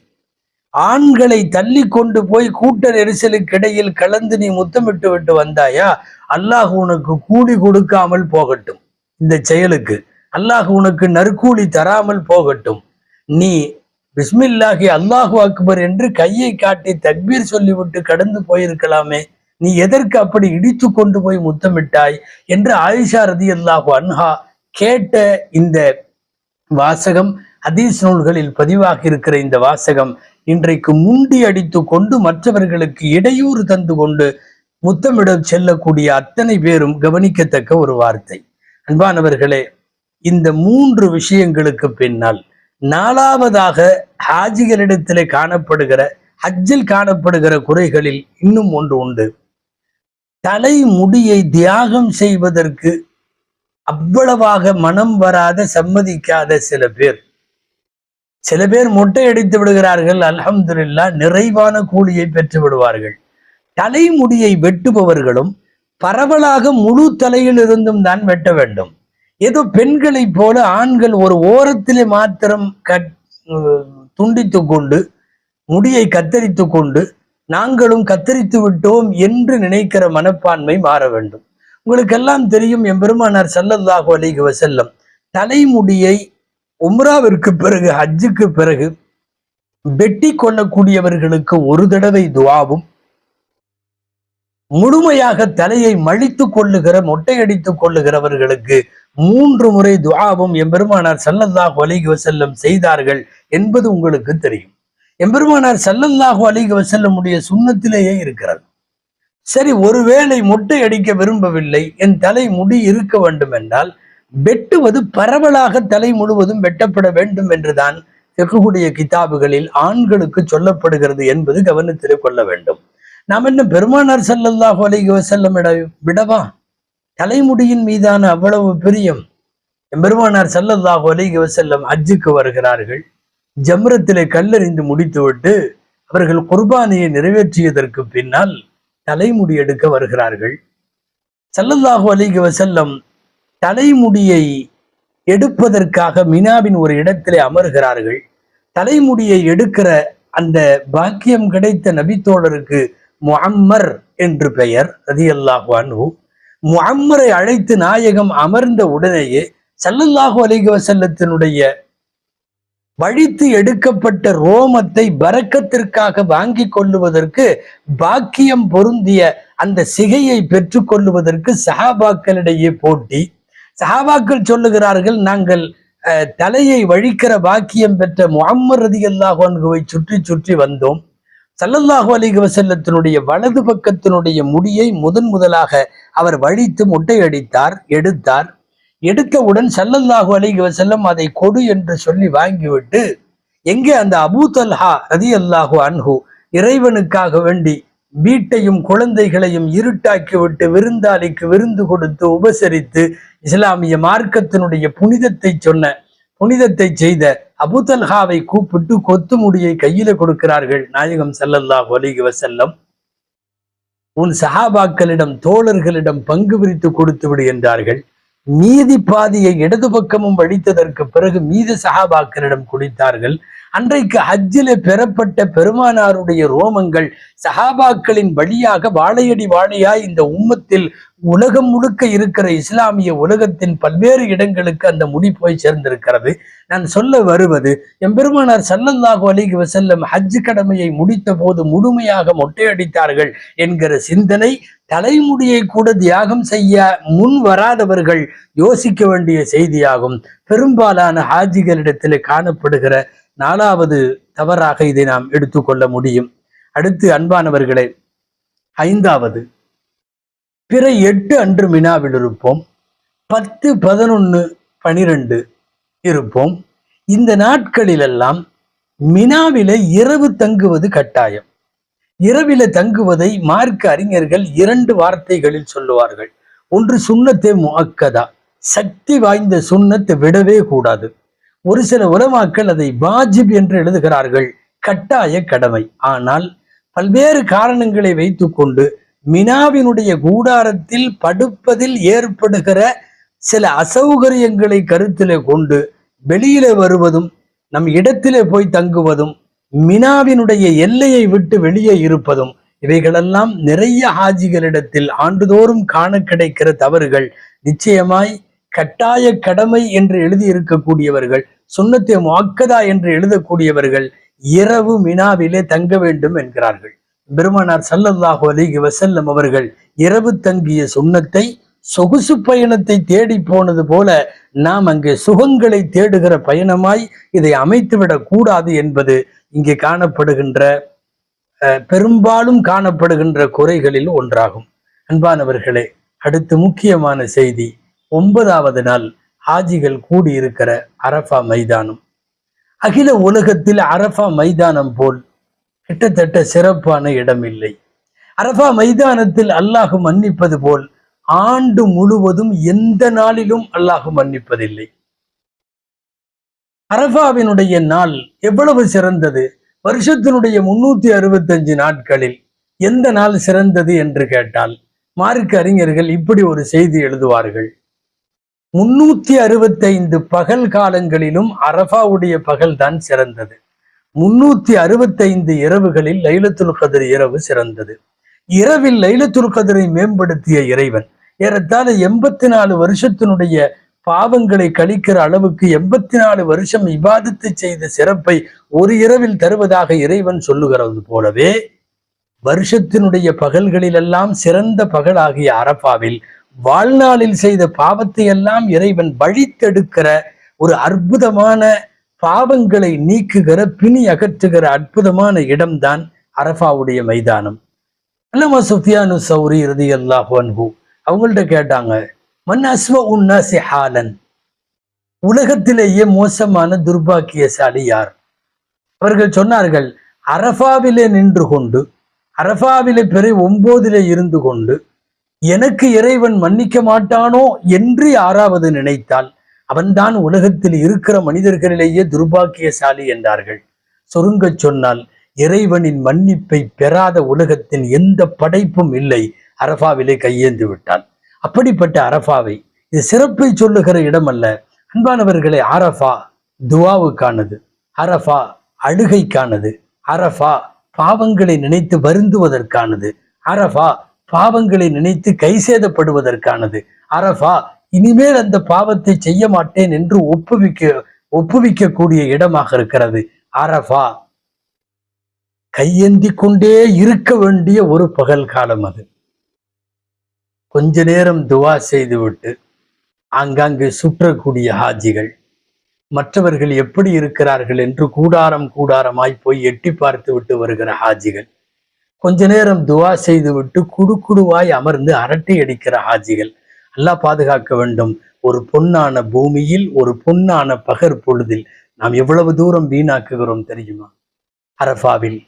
ஆண்களை தள்ளி கொண்டு போய் கூட்ட நெரிசலுக்கு இடையில் கலந்து நீ முத்தமிட்டு விட்டு வந்தாயா? அல்லாஹ் உனக்கு கூலி கொடுக்காமல் போகட்டும், இந்த செயலுக்கு அல்லாஹ் உனக்கு நற்கூலி தராமல் போகட்டும். நீ பிஸ்மில்லாஹி அல்லாஹு அக்பர் என்று கையை காட்டி தக்பீர் சொல்லிவிட்டு கடந்து போயிருக்கலாமே, நீ எதற்கு அப்படி இடித்து கொண்டு போய் முத்தமிட்டாய் என்று ஆயிஷா ரலியல்லாஹு அன்ஹா கேட்ட இந்த வாசகம், ஹதீஸ் நூல்களில் பதிவாக இருக்கிற இந்த வாசகம் இன்றைக்கு முண்டி அடித்து கொண்டு மற்றவர்களுக்கு இடையூறு தந்து கொண்டு முத்தமிடம் செல்லக்கூடிய அத்தனை பேரும் கவனிக்கத்தக்க ஒரு வார்த்தை. அன்பானவர்களே, இந்த 3 விஷயங்களுக்கு பின்னால் 4வதாக ஹாஜிகளிடத்திலே காணப்படுகிற, ஹஜ்ஜில் காணப்படுகிற குறைகளில் இன்னும் ஒன்று உண்டு. தலை முடியை தியாகம் செய்வதற்கு அவ்வளவாக மனம் வராத, சம்மதிக்காத சில பேர் மொட்டை அடித்து விடுகிறார்கள், அல்ஹம்துலில்லாஹ் நிறைவான கூலியை பெற்று விடுவார்கள். தலைமுடியை வெட்டுபவர்களும் பரவலாக முழு தலையில் இருந்தும் தான் வெட்ட வேண்டும். ஏதோ பெண்களை போல ஆண்கள் ஒரு ஓரத்திலே மாத்திரம் துண்டித்து கொண்டு முடியை கத்தரித்து கொண்டு நாங்களும் கத்தரித்து விட்டோம் என்று நினைக்கிற மனப்பான்மை மாற வேண்டும். உங்களுக்கெல்லாம் தெரியும், எம்பெருமானார் ஸல்லல்லாஹு அலைஹி வஸல்லம் தலைமுடியை உம்ராவிற்கு பிறகு, ஹஜ்ஜுக்கு பிறகு வெட்டி கொள்ளக்கூடியவர்களுக்கு 1 தடவை துஆவும், முழுமையாக தலையை மழித்து கொள்ளுகிற, மொட்டையடித்துக் கொள்ளுகிறவர்களுக்கு 3 முறை துஆவும் எம்பெருமானார் ஸல்லல்லாஹு அலைஹி வஸல்லம் செய்தார்கள் என்பது உங்களுக்கு தெரியும். எம்பெருமானார் ஸல்லல்லாஹு அலைஹி வஸல்லமுடைய சுன்னத்திலேயே இருக்கிறது. சரி, ஒருவேளை மொட்டை அடிக்க விரும்பவில்லை, என் தலை முடி இருக்க வேண்டும் என்றால் வெட்டுவது பரவலாக தலை முழுவதும் வெட்டப்பட வேண்டும் என்றுதான் ஃபிக்ஹுடைய கிதாபுகளில் ஆண்களுக்கு சொல்லப்படுகிறது என்பது கவனத்தில் கொள்ள வேண்டும். நாம் என்ன பெருமானார் ஸல்லல்லாஹு அலைஹி வஸல்லம் விடவா தலைமுடியின் மீதான அவ்வளவு பிரியம்? பெருமானார் ஸல்லல்லாஹு அலைஹி வஸல்லம் ஹஜ்ஜுக்கு வருகிறார்கள். ஜம்ரத்திலே கல்லெறிந்து முடித்துவிட்டு அவர்கள் குர்பானியை நிறைவேற்றியதற்கு பின்னால் தலைமுடி எடுக்க வருகிறார்கள். ஸல்லல்லாஹு அலைஹி வஸல்லம் தலைமுடியை எடுப்பதற்காக மினாவின் ஒரு இடத்திலே அமர்கிறார்கள். தலைமுடியை எடுக்கிற அந்த பாக்கியம் கிடைத்த நபித்தோழருக்கு முஅம்மர் என்று பெயர் ரலியல்லாஹு அன்ஹு. முஅம்மரை அழைத்து நாயகம் அமர்ந்த உடனேயே ஸல்லல்லாஹு அலைஹி வஸல்லத்தினுடைய வழித்து எடுக்கப்பட்ட ரோமத்தை பரக்கத்திற்காக வாங்கி கொள்ளுவதற்கு, பாக்கியம் பொருந்திய அந்த சிகையை பெற்றுக் கொள்ளுவதற்கு சஹாபாக்களிடையே போட்டி. சஹாபாக்கள் சொல்லுகிறார்கள், நாங்கள் தலையை வழிக்கிற பாக்கியம் பெற்ற முஅம்மர் ரலியல்லாஹு அன்ஹுவை சுற்றி சுற்றி வந்தோம். ஸல்லல்லாஹு அலைஹி வஸல்லத்தினுடைய வலது பக்கத்தினுடைய முடியை முதலாக அவர் வழித்து மொட்டையடித்தார், எடுத்தார். எடுத்தவுடன் ஸல்லல்லாஹு அலைஹி வஸல்லம் அதை கொடு என்று சொல்லி வாங்கிவிட்டு, எங்கே அந்த அபூ தல்ஹா ரலியல்லாஹு அன்ஹு இறைவனுக்காக வேண்டி வீட்டையும் குழந்தைகளையும் இருட்டாக்கி விட்டு விருந்தாளிக்கு விருந்து கொடுத்து உபசரித்து இஸ்லாமிய மார்க்கத்தினுடைய புனிதத்தை செய்த அபூதல்ஹாவை கூப்பிட்டு கொத்து முடியை கையில கொடுக்கிறார்கள். நாயகம் ஸல்லல்லாஹு அலைஹி வஸல்லம், உன் சஹாபாக்களிடம் தோழர்களிடம் பங்கு பிரித்து கொடுத்து விடு என்றார்கள். மீதி பாதியை இடது பக்கமும் வடித்ததற்கு பிறகு மீதி சஹாபாக்களிடம் குடித்தார்கள். அன்றைக்கு ஹஜ்ஜிலே பெறப்பட்ட பெருமானாருடைய ரோமங்கள் சஹாபாக்களின் வழியாக வாழையடி வாழையாய் இந்த உம்மத்தில் உலகம் முழுக்க இருக்கிற இஸ்லாமிய உலகத்தின் பல்வேறு இடங்களுக்கு அந்த முடி போய் சேர்ந்திருக்கிறது. நான் சொல்ல வருவது, எம்பெருமானார் ஸல்லல்லாஹு அலைஹி வஸல்லம் ஹஜ் கடமையை முடித்த போது முழுமையாக மொட்டையடித்தார்கள் என்கிற சிந்தனை தலைமுடியை கூட தியாகம் செய்ய முன் வராதவர்கள் யோசிக்க வேண்டிய செய்தியாகும். பெரும்பாலான ஹாஜிகளிடத்தில் காணப்படுகிற 4வது தவறாக இதை நாம் எடுத்துக்கொள்ள முடியும். அடுத்து அன்பானவர்களே, 5வது, பிற 8 அன்று மினாவில் இருப்போம், 10, 11, 12 இருப்போம். இந்த நாட்களிலெல்லாம் மினாவில இரவு தங்குவது கட்டாயம். இரவில தங்குவதை மார்க்க அறிஞர்கள் 2 வார்த்தைகளில் சொல்லுவார்கள். ஒன்று சுன்னத்தே முஅக்கதா, சக்தி வாய்ந்த சுன்னத்தை விடவே கூடாது. ஒரு சில உலமாக்கள் அதை வாஜிப் என்று எழுதுகிறார்கள், கட்டாய கடமை. ஆனால் பல்வேறு காரணங்களை வைத்துக்கொண்டு மினாவினுடைய கூடாரத்தில் படுப்பதில் ஏற்படுகிற சில அசௌகரியங்களை கருத்திலே கொண்டு வெளியிலே வருவதும் நம் இடத்திலே போய் தங்குவதும் மினாவினுடைய எல்லையை விட்டு வெளியே இருப்பதும் இவைகளெல்லாம் நிறைய ஹாஜிகளிடத்தில் ஆண்டுதோறும் காண கிடைக்கிற தவறுகள். நிச்சயமாய் கட்டாய கடமை என்று எழுதி இருக்கக்கூடியவர்கள், சுன்னத்தே முஅக்கதா என்று எழுதக்கூடியவர்கள் இரவு மினாவிலே தங்க வேண்டும் என்கிறார்கள். பெருமானார் ஸல்லல்லாஹு அலைஹி வஸல்லம் அவர்கள் இரவு தங்கிய சுன்னத்தை சொகுசு பயணத்தை தேடி போனது போல நாம் அங்கே சுகங்களை தேடுகிற பயணமாய் இதை அமைத்துவிடக் கூடாது என்பது இங்கே பெரும்பாலும் காணப்படுகின்ற குறைகளில் ஒன்றாகும். அன்பானவர்களே, அடுத்து முக்கியமான செய்தி, 9வது நாள் ஹாஜிகள் கூடியிருக்கிற அரஃபா மைதானம். அகில உலகத்தில் அரஃபா மைதானம் போல் கிட்டத்தட்ட சிறப்பான இடம் இல்லை. அரஃபா மைதானத்தில் அல்லாஹ் மன்னிப்பது போல் ஆண்டு முழுவதும் எந்த நாளிலும் அல்லாஹ் மன்னிப்பதில்லை. அரஃபாவினுடைய நாள் எவ்வளவு சிறந்தது! வருஷத்தினுடைய 365 நாட்களில் எந்த நாள் சிறந்தது என்று கேட்டால் மார்க்க அறிஞர்கள் இப்படி ஒரு செய்தி எழுதுவார்கள். 365 பகல் காலங்களிலும் அரஃபாவுடைய பகல் தான் சிறந்தது. 365 இரவுகளில் லைலத்துல் கத்ர் இரவு சிறந்தது. இரவில் லைலத்துல் கத்ரை மேம்படுத்திய இறைவன் ஏறத்தாழ 84 வருஷத்தினுடைய பாவங்களை கழிக்கிற அளவுக்கு 84 வருஷம் இபாதத்து செய்த சிறப்பை ஒரு இரவில் தருவதாக இறைவன் சொல்லுகிறது போலவே, வருஷத்தினுடைய பகல்களிலெல்லாம் சிறந்த பகலாகிய அரஃபாவில் வாழ்நாளில் செய்த பாவத்தை எல்லாம் இறைவன் வழித்தெடுக்கிற ஒரு அற்புதமான, பாவங்களை நீக்குகிற, பிணி அகற்றுகிற அற்புதமான இடம்தான் அரஃபாவுடைய மைதானம். அல்லமா சுஃபியானு சௌரி ரலியல்லாஹு அன்ஹு அவங்கள்ட்ட கேட்டாங்க, மன் அஸ்வஉன் நாஸி ஹாலன், உலகத்திலேயே மோசமான துர்பாக்கியசாலி யார்? அவர்கள் சொன்னார்கள், அரஃபாவிலே நின்று கொண்டு, அரஃபாவிலே பிறை 9 இருந்து கொண்டு எனக்கு இறைவன் மன்னிக்க மாட்டானோ என்று யாராவது நினைத்தால் அவன்தான் உலகத்தில் இருக்கிற மனிதர்களிலேயே துர்பாக்கியசாலி என்றார்கள். சுருங்க சொன்னால், இறைவனின் மன்னிப்பை பெறாத உலகத்தின் எந்த படைப்பும் இல்லை அரஃபாவிலே கையேந்து விட்டால். அப்படிப்பட்ட அரஃபாவை, இது சிறப்பை சொல்லுகிற இடம் அல்ல அன்பானவர்களே. அரஃபா துவாவுக்கானது, அரஃபா அழுகைக்கானது, அரஃபா பாவங்களை நினைத்து வருந்துவதற்கானது, அரஃபா பாவங்களை நினைத்து கைசேதப்படுவதற்கானது, அரஃபா இனிமேல் அந்த பாவத்தை செய்ய மாட்டேன் என்று ஒப்புவிக்கக்கூடிய இடமாக இருக்கிறது. அரஃபா கையேந்தி கொண்டே இருக்க வேண்டிய ஒரு பகல் காலம் அது. கொஞ்ச நேரம் துவா செய்துவிட்டு ஆங்காங்கு சுற்றக்கூடிய ஹாஜிகள் மற்றவர்கள் எப்படி இருக்கிறார்கள் என்று கூடாரமாய் போய் எட்டி பார்த்து விட்டு வருகிற ஹாஜிகள், கொஞ்ச நேரம் துவா செய்துவிட்டு குடுவாய் அமர்ந்து அரட்டை அடிக்கிற ஹாஜிகள், அல்லாஹ் பாதுகாக்க வேண்டும். ஒரு பொன்னான பூமியில், ஒரு பொன்னான பகற் பொழுதில் நாம் எவ்வளவு தூரம் வீணாக்குகிறோம் தெரியுமா? அரஃபாவில்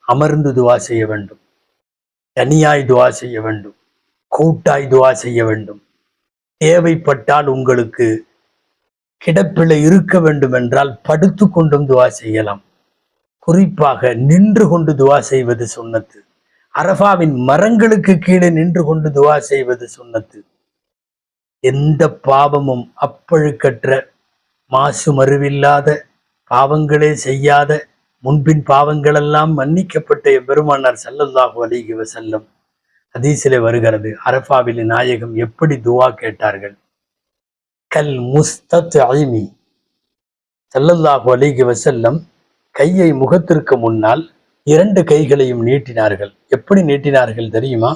அமர்ந்து துவா செய்ய வேண்டும், தனியாய் துவா செய்ய வேண்டும், கூட்டாய் துவா செய்ய வேண்டும். தேவைப்பட்டால் உங்களுக்கு கிடப்பில் இருக்க வேண்டும் என்றால் படுத்து கொண்டும் துவா செய்யலாம். குறிப்பாக நின்று கொண்டு துவா செய்வது சுன்னத்து. அரஃபாவின் மரங்களுக்கு கீழே நின்று கொண்டு துவா செய்வது சுன்னத்து. எந்த பாவமும் அப்பழுக்கற்ற, மாசு மறுவில்லாத, பாவங்களே செய்யாத, முன்பின் பாவங்களெல்லாம் மன்னிக்கப்பட்ட பெருமானார் ஸல்லல்லாஹு அலைஹி வஸல்லம் ஹதீஸிலே வருகிறது, அரஃபாவில் நாயகம் எப்படி துவா கேட்டார்கள். கல் முஸ்தத்இமி, ஸல்லல்லாஹு அலைஹி வஸல்லம் கையை முகத்திற்கு முன்னால் 2 கைகளையும் நீட்டினார்கள். எப்படி நீட்டினார்கள் தெரியுமா?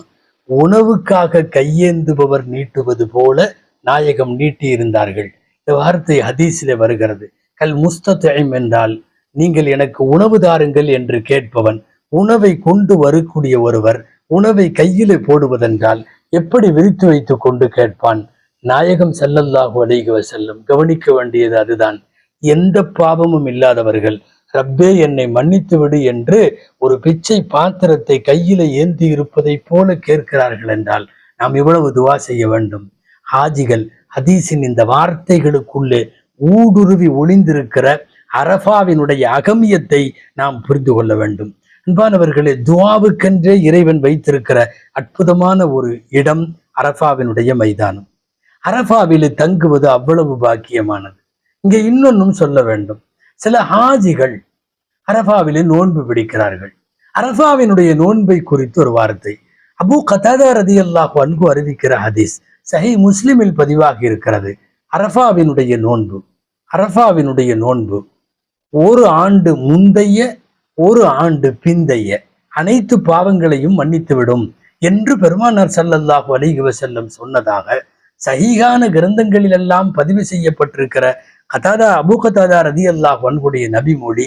உணவுக்காக கையேந்துபவர் நீட்டுவது போல நாயகம் நீட்டி இருந்தார்கள். இந்த வார்த்தை ஹதீஸிலே வருகிறது. கல் முஸ்தத்இம் என்றால் நீங்கள் எனக்கு உணவு தாருங்கள் என்று கேட்பவன், உணவை கொண்டு வரக்கூடிய ஒருவர் உணவை கையிலே போடுவதென்றால் எப்படி விரித்து வைத்துக் கொண்டு கேட்பான்? நாயகம் ஸல்லல்லாஹு அலைஹி வஸல்லம் கவனிக்க வேண்டியது அதுதான். எந்த பாவமும் இல்லாதவர்கள் ரப்பே என்னை மன்னித்து விடு என்று ஒரு பிச்சை பாத்திரத்தை கையில ஏந்தி இருப்பதை போல கேட்கிறார்கள் என்றால் நாம் இவ்வளவு துவா செய்ய வேண்டும். ஹாஜிகள் ஹதீஸின் இந்த வார்த்தைகளுக்குள்ளே ஊடுருவி ஒளிந்திருக்கிற அரஃபாவினுடைய அகமியத்தை நாம் புரிந்து கொள்ள வேண்டும். அன்பானவர்களே, துவாவுக்கென்றே இறைவன் வைத்திருக்கிற அற்புதமான ஒரு இடம் அரஃபாவினுடைய மைதானம். அரஃபாவில் தங்குவது அவ்வளவு பாக்கியமானது. இங்கே இன்னொன்னும் சொல்ல வேண்டும். சில ஹாஜிகள் அரஃபாவிலே நோன்பு பிடிக்கிறார்கள். அரஃபாவினுடைய நோன்பை குறித்து ஒரு வார்த்தை அபூ கதாதா ரலியல்லாஹு அன்ஹு அறிவிக்கிற ஹதீஸ் சஹீஹ் முஸ்லிமில் பதிவாகி இருக்கிறது. அரஃபாவினுடைய நோன்பு ஒரு ஆண்டு முந்தைய, ஒரு ஆண்டு பிந்தைய அனைத்து பாவங்களையும் மன்னித்துவிடும் என்று பெருமானார் ஸல்லல்லாஹு அலைஹி வஸல்லம் சொன்னதாக சஹீஹான கிரந்தங்களிலெல்லாம் பதிவு செய்யப்பட்டிருக்கிற அபூ கதாதா ரலியல்லாஹு அன்ஹுடைய நபிமொழி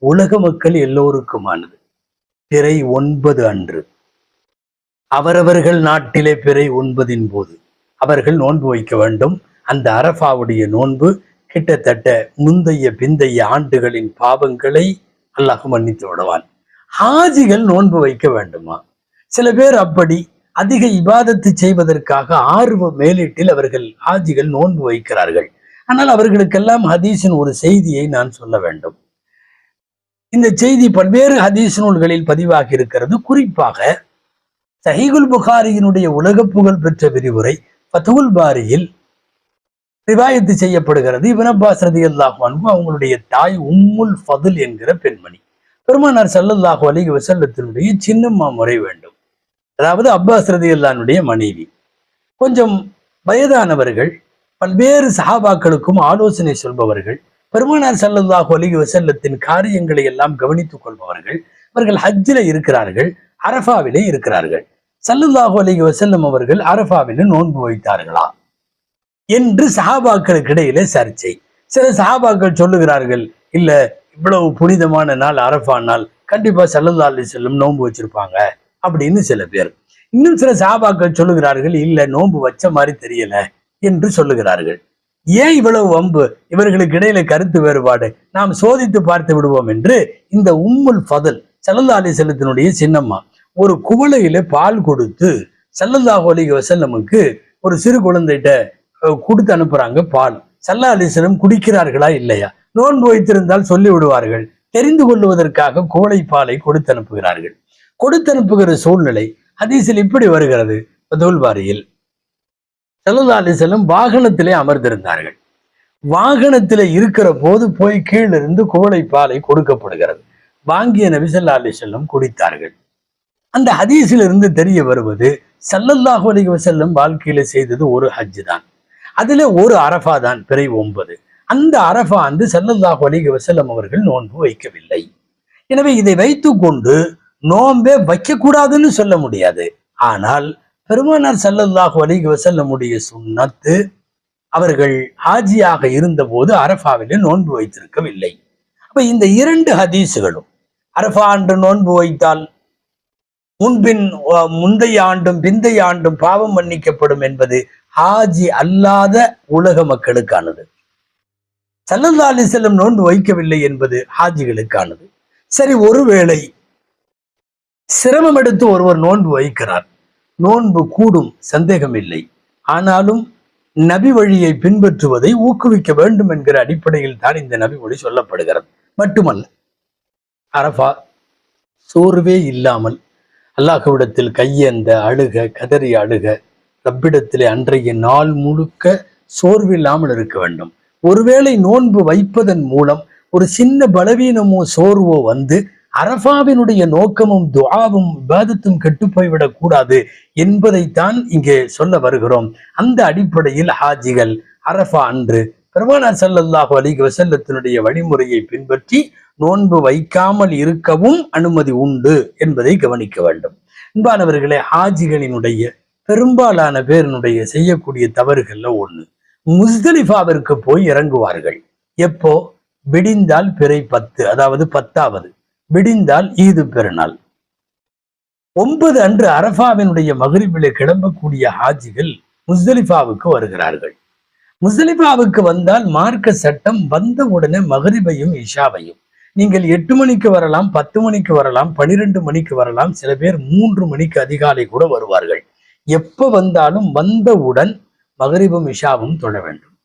உலக மக்கள் எல்லோருக்குமானது. பிறை 9 அன்று அவரவர்கள் நாட்டிலே பிறை 9 போது அவர்கள் நோன்பு வைக்க வேண்டும். அந்த அரஃபாவுடைய நோன்பு கிட்டத்தட்ட முந்தைய பிந்தைய ஆண்டுகளின் பாவங்களை அல்லாஹ் மன்னித்து விடுவான். ஹாஜிகள் நோன்பு வைக்க வேண்டுமா? சில பேர் அப்படி அதிக இபாதத்து செய்வதற்காக ஆர்வ மேலிட்டில் அவர்கள் ஹாஜிகள் நோன்பு வைக்கிறார்கள். ஆனால் அவர்களுக்கெல்லாம் ஹதீஸின் ஒரு செய்தியை நான் சொல்ல வேண்டும். இந்த செய்தி பல்வேறு ஹதீஸ் நூல்களில் பதிவாகி இருக்கிறது. குறிப்பாக சஹீஹுல் புகாரியினுடைய உலக புகழ் பெற்ற விரிவுரை ஃபத்ஹுல் பாரியில் ரிவாயத்து செய்யப்படுகிறது. இப்னு அப்பாஸ் ரலியல்லாஹு அன்ஹு அவங்களுடைய தாய் உம்முல் ஃபதுல் என்கிற பெண்மணி பெருமானார் ஸல்லல்லாஹு அலைஹி வஸல்லத்தினுடைய சின்னம்மா முறை வேண்டும். அதாவது அப்பாஸ் ரலியல்லாஹுடைய மனைவி. கொஞ்சம் வயதானவர்கள், பல்வேறு சஹாபாக்களுக்கும் ஆலோசனை சொல்பவர்கள், பெருமானார் ஸல்லல்லாஹு அலைஹி வஸல்லத்தின் காரியங்களை எல்லாம் கவனித்துக் கொள்பவர்கள். அவர்கள் ஹஜ்ஜில இருக்கிறார்கள், அரஃபாவிலே இருக்கிறார்கள். ஸல்லல்லாஹு அலைஹி வஸல்லம் அவர்கள் அரஃபாவிலே நோன்பு வைத்தார்களா என்று சஹாபாக்களுக்கு இடையிலே சர்ச்சை. சில சஹாபாக்கள் சொல்லுகிறார்கள், இல்ல இவ்வளவு புனிதமான நாள் அரஃபா நாள், கண்டிப்பா ஸல்லல்லாஹு அலைஹி வஸல்லம் நோன்பு வச்சிருப்பாங்க அப்படின்னு சில பேர். இன்னும் சில சஹாபாக்கள் சொல்லுகிறார்கள், இல்ல நோன்பு வச்ச மாதிரி தெரியல என்று சொல்லுகிறார்கள். ஏன் இவ்வளவு வம்பு? இவர்களுக்கு இடையில கருத்து வேறுபாடு, நாம் சோதித்து பார்த்து விடுவோம் என்று இந்த உம்முல் ஃபதுல் ஸல்லல்லாஹு அலைஹி வஸல்லத்தினுடைய சின்னம்மா ஒரு குவளையில பால் கொடுத்து ஸல்லல்லாஹு அலைஹி வஸல்லமுக்கு ஒரு சிறு குழந்தைகிட்ட கொடுத்து அனுப்புறாங்க பால். ஸல்லல்லாஹு அலைஹி வஸல்லம் குடிக்கிறார்களா இல்லையா, நோன்பு வைத்திருந்தால் சொல்லி விடுவார்கள், தெரிந்து கொள்வதற்காக குவளை பாலை கொடுத்து அனுப்புகிறார்கள். கொடுத்து அனுப்புகிற சூழ்நிலை ஹதீஸில் இப்படி வருகிறது. ஃபத்ஹுல் பாரியில் ஸல்லல்லாஹு அலைஹி வஸல்லம் வாகனத்திலே அமர்ந்திருந்தார்கள். வாகனத்திலே இருக்கிற போது போய் கீழிருந்து குவளை பாலை கொடுக்கப்படுகிறது. வாங்கிய நபி ஸல்லல்லாஹு அலைஹி வஸல்லம் குடித்தார்கள். அந்த ஹதீஸிலிருந்து தெரிய வருவது, ஸல்லல்லாஹு அலைஹி வஸல்லம் வாழ்க்கையில செய்தது ஒரு ஹஜ் தான். அதுல ஒரு அரஃபா தான், பிறை 9. அந்த அரஃபா அன்று ஸல்லல்லாஹு அலைஹி வஸல்லம் அவர்கள் நோன்பு வைக்கவில்லை. எனவே இதை வைத்துக் கொண்டு நோன்பே வைக்கக்கூடாதுன்னு சொல்ல முடியாது. ஆனால் பெருமானார் ஸல்லல்லாஹு அலைஹி வஸல்லமுடைய சுன்னத்து, அவர்கள் ஹாஜியாக இருந்த போது அரஃபாவிலே நோன்பு வைத்திருக்கவில்லை. அப்ப இந்த 2 ஹதீஸுகளும் அரஃபா அன்று நோன்பு வைத்தால் முந்தைய ஆண்டும் பிந்தைய ஆண்டும் பாவம் மன்னிக்கப்படும் என்பது ஹாஜி அல்லாத உலக மக்களுக்கானது. ஸல்லல்லாஹு அலைஹி வஸல்லம் நோன்பு வைக்கவில்லை என்பது ஹாஜிகளுக்கானது. சரி, ஒருவேளை சிரமம் எடுத்து ஒருவர் நோன்பு வைக்கிறார், நோன்பு கூடும், சந்தேகம் இல்லை. ஆனாலும் நபி வழியை பின்பற்றுவதை ஊக்குவிக்க வேண்டும் என்கிற அடிப்படையில் தான் இந்த நபி மொழி சொல்லப்படுகிறது. மட்டுமல்ல, அரஃபா சோர்வே இல்லாமல் அல்லாஹ்விடத்தில் கையேந்த அழுக, கதறி அழுக, ரப்பிடத்திலே அன்றைய நாள் முழுக்க சோர்வில்லாமல் இருக்க வேண்டும். ஒருவேளை நோன்பு வைப்பதன் மூலம் ஒரு சின்ன பலவீனமோ சோர்வோ வந்து அரஃபாவினுடைய நோக்கமும் துஆவும் இபாதத்தும் கெட்டு போய்விடக் கூடாது என்பதைத்தான் இங்கே சொல்ல வருகிறோம். அந்த அடிப்படையில் ஹாஜிகள் அரஃபா அன்று பெருமானார் ஸல்லல்லாஹு அலைஹி வஸல்லத்தினுடைய வழிமுறையை பின்பற்றி நோன்பு வைக்காமல் இருக்கவும் அனுமதி உண்டு என்பதை கவனிக்க வேண்டும். அன்பானவர்களே, ஹாஜிகளினுடைய பெரும்பாலான பேரினுடைய செய்யக்கூடிய தவறுகள்ல ஒண்ணு, முஸ்தலிஃபாவிற்கு போய் இறங்குவார்கள். எப்போ? விடிந்தால் பிறை 10, அதாவது 10வது, விடிந்தால் ஈது பெருநாள். 9 அன்று அரஃபாவினுடைய மகரிபிலே கிளம்பக்கூடிய ஹாஜிகள் முஸ்தலிஃபாவுக்கு வருகிறார்கள். முஸ்தலிஃபாவுக்கு வந்தால் மார்க்க சட்டம் வந்த உடனே மகரிபையும் இஷாவையும் நீங்கள் 8 மணிக்கு வரலாம், 10 மணிக்கு வரலாம், 12 மணிக்கு வரலாம், சில பேர் 3 மணிக்கு அதிகாலை கூட வருவார்கள். எப்ப வந்தாலும் வந்தவுடன் மகரிபும் இஷாவும் தொழ வேண்டும்.